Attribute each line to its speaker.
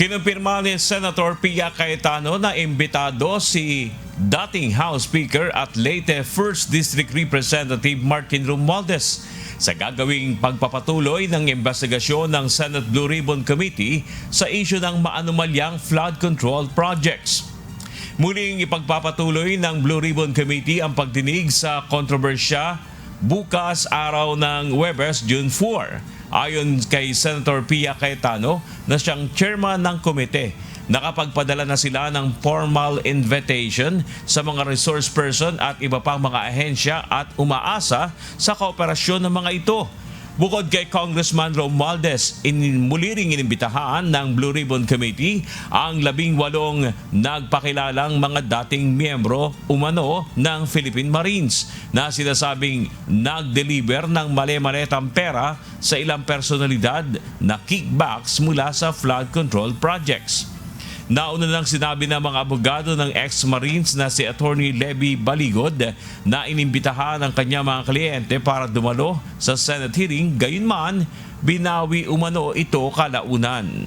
Speaker 1: Kinumpirma ni Senator Pia Cayetano na imbitado si dating House Speaker at Leyte 1st District Representative Martin Romualdez sa gagawing pagpapatuloy ng investigasyon ng Senate Blue Ribbon Committee sa isyu ng maanumalyang flood control projects. Muling ipagpapatuloy ng Blue Ribbon Committee ang pagdinig sa kontrobersya bukas araw ng Huwebes, June 4. Ayon kay Senator Pia Cayetano na siyang chairman ng komite, nakapagpadala na sila ng formal invitation sa mga resource person at iba pang mga ahensya at umaasa sa kooperasyon ng mga ito. Bukod kay Congressman Romualdez, muli ring inimbitahan ng Blue Ribbon Committee ang 18 nagpakilalang mga dating miyembro umano ng Philippine Marines na sinasabing nag-deliver ng mali-maletang pera sa ilang personalidad na kickbacks mula sa flood control projects. Nauna nang sinabi ng mga abogado ng ex-Marines na si Attorney Levy Baligod na inimbitahan ang kanyang mga kliyente para dumalo sa Senate hearing, gayunman binawi umano ito kalaunan.